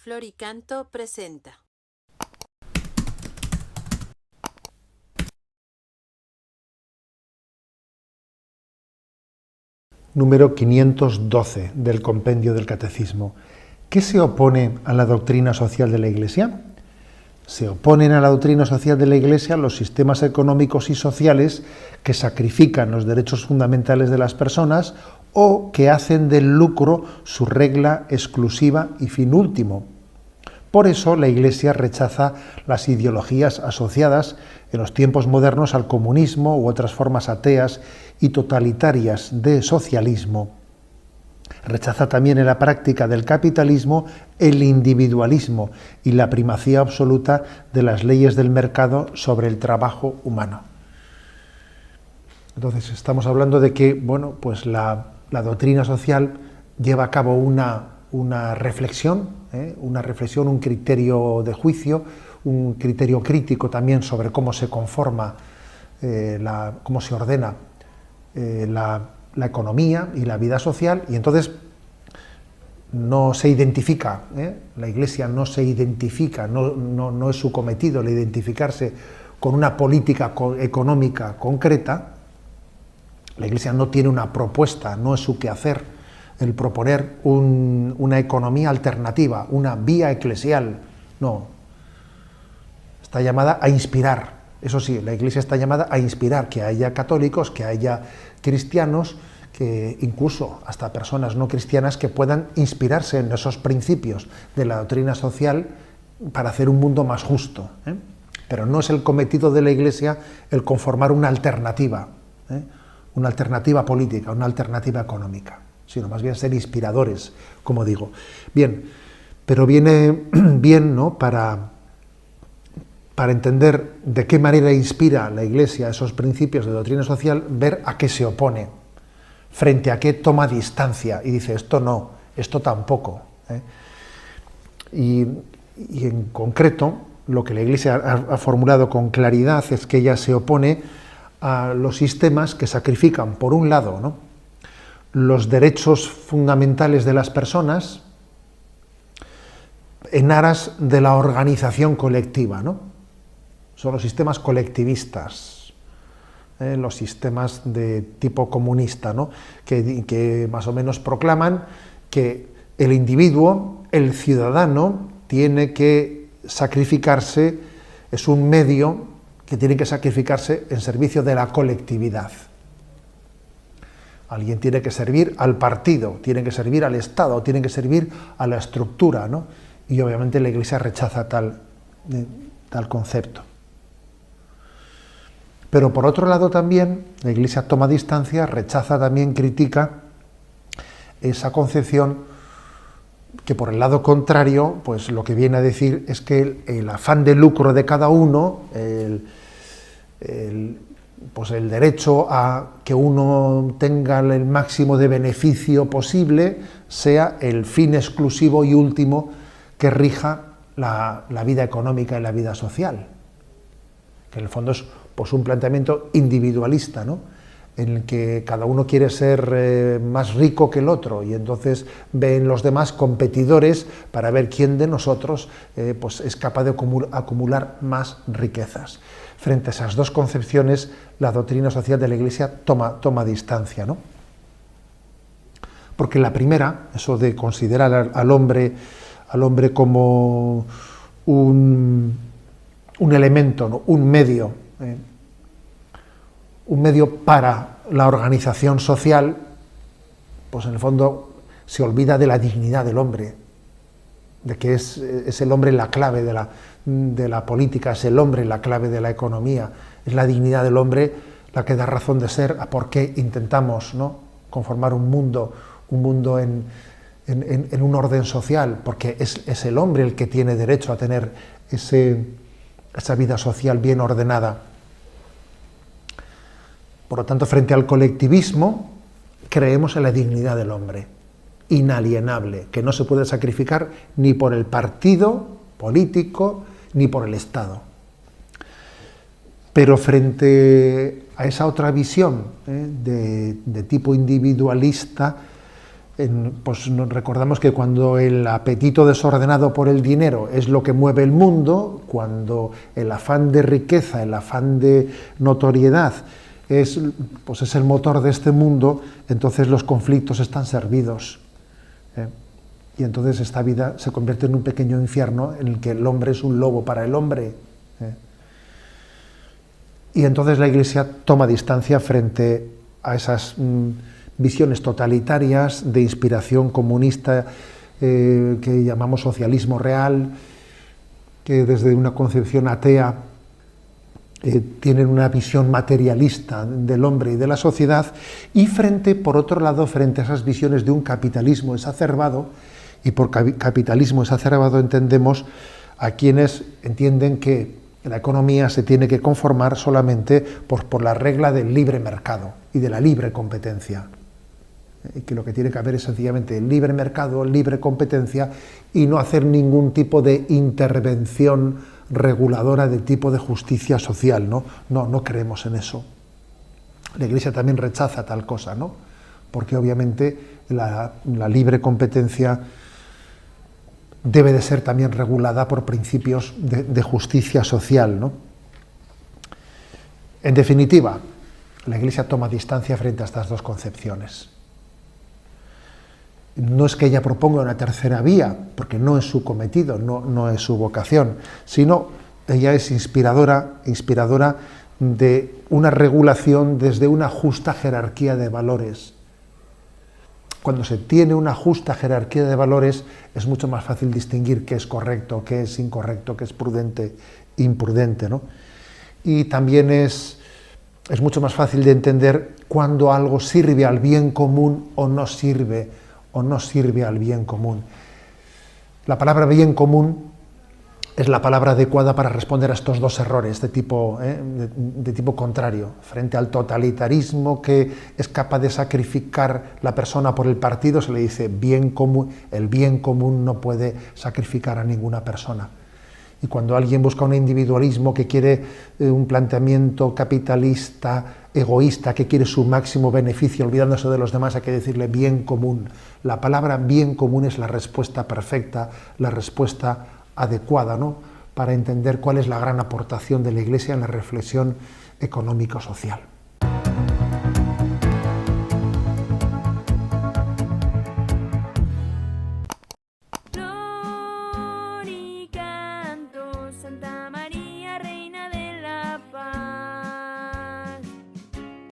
Floricanto presenta. Número 512 del Compendio del Catecismo. ¿Qué se opone a la doctrina social de la Iglesia? Se oponen a la doctrina social de la Iglesia los sistemas económicos y sociales que sacrifican los derechos fundamentales de las personas o que hacen del lucro su regla exclusiva y fin último. Por eso la Iglesia rechaza las ideologías asociadas en los tiempos modernos al comunismo u otras formas ateas y totalitarias de socialismo. Rechaza también en la práctica del capitalismo el individualismo y la primacía absoluta de las leyes del mercado sobre el trabajo humano. Entonces estamos hablando de que, bueno, pues la doctrina social lleva a cabo una reflexión, un criterio de juicio, un criterio crítico también sobre cómo se conforma, cómo se ordena la economía y la vida social, y entonces no se identifica, la Iglesia no se identifica, no es su cometido el identificarse con una política económica concreta. La Iglesia no tiene una propuesta, no es su quehacer el proponer una economía alternativa, una vía eclesial. No. Está llamada a inspirar. Eso sí, la Iglesia está llamada a inspirar, que haya católicos, que haya cristianos, que incluso hasta personas no cristianas que puedan inspirarse en esos principios de la doctrina social para hacer un mundo más justo. Pero no es el cometido de la Iglesia el conformar una alternativa política, una alternativa económica, sino más bien ser inspiradores, como digo. Bien, pero viene bien, ¿no?, para entender de qué manera inspira la Iglesia esos principios de doctrina social, ver a qué se opone, frente a qué toma distancia y dice esto no, esto tampoco. Y en concreto, lo que la Iglesia ha formulado con claridad es que ella se opone a los sistemas que sacrifican, por un lado, ¿no?, los derechos fundamentales de las personas en aras de la organización colectiva, ¿no? Son los sistemas colectivistas, los sistemas de tipo comunista, ¿no?, que más o menos proclaman que el individuo, el ciudadano, tiene que sacrificarse, es un medio que tiene que sacrificarse en servicio de la colectividad. Alguien tiene que servir al partido, tiene que servir al Estado, tiene que servir a la estructura, ¿no? Y obviamente la Iglesia rechaza tal concepto. Pero por otro lado también, la Iglesia toma distancia, rechaza también, critica esa concepción que por el lado contrario, pues lo que viene a decir es que el afán de lucro de cada uno, pues el derecho a que uno tenga el máximo de beneficio posible, sea el fin exclusivo y último que rija la vida económica y la vida social. Que en el fondo es pues un planteamiento individualista, ¿no?, en el que cada uno quiere ser más rico que el otro y entonces ve en los demás competidores para ver quién de nosotros pues es capaz de acumular más riquezas. Frente a esas dos concepciones, la doctrina social de la Iglesia toma distancia, ¿no? Porque la primera, eso de considerar al hombre como un elemento, ¿no?, un medio para la organización social, pues en el fondo se olvida de la dignidad del hombre, de que es el hombre la clave de la política, es el hombre la clave de la economía, es la dignidad del hombre la que da razón de ser a por qué intentamos, ¿no?, conformar un mundo en un orden social, porque es el hombre el que tiene derecho a tener esa vida social bien ordenada. Por lo tanto, frente al colectivismo, creemos en la dignidad del hombre, inalienable, que no se puede sacrificar ni por el partido político ni por el Estado. Pero frente a esa otra visión de tipo individualista, Pues nos recordamos que cuando el apetito desordenado por el dinero es lo que mueve el mundo, cuando el afán de riqueza, el afán de notoriedad es el motor de este mundo, entonces los conflictos están servidos. Y entonces esta vida se convierte en un pequeño infierno en el que el hombre es un lobo para el hombre. Y entonces la Iglesia toma distancia frente a esas visiones totalitarias de inspiración comunista que llamamos socialismo real, que desde una concepción atea tienen una visión materialista del hombre y de la sociedad, y por otro lado, frente a esas visiones de un capitalismo exacerbado, y por capitalismo exacerbado entendemos a quienes entienden que la economía se tiene que conformar solamente por la regla del libre mercado y de la libre competencia. Y que lo que tiene que haber es sencillamente el libre mercado, libre competencia, y no hacer ningún tipo de intervención reguladora de tipo de justicia social, ¿no? No creemos en eso. La Iglesia también rechaza tal cosa, ¿no? Porque obviamente la libre competencia debe de ser también regulada por principios de justicia social, ¿no? En definitiva, la Iglesia toma distancia frente a estas dos concepciones. No es que ella proponga una tercera vía, porque no es su cometido, no es su vocación, sino ella es inspiradora de una regulación desde una justa jerarquía de valores. Cuando se tiene una justa jerarquía de valores es mucho más fácil distinguir qué es correcto, qué es incorrecto, qué es prudente, imprudente, ¿no? Y también es mucho más fácil de entender cuando algo sirve al bien común o no sirve al bien común. La palabra bien común es la palabra adecuada para responder a estos dos errores de tipo contrario, frente al totalitarismo que es capaz de sacrificar la persona por el partido. Se le dice bien común. El bien común no puede sacrificar a ninguna persona. Y cuando alguien busca un individualismo que quiere un planteamiento capitalista, egoísta, que quiere su máximo beneficio, olvidándose de los demás, hay que decirle bien común. La palabra bien común es la respuesta perfecta, la respuesta adecuada, ¿no?, para entender cuál es la gran aportación de la Iglesia en la reflexión económico-social.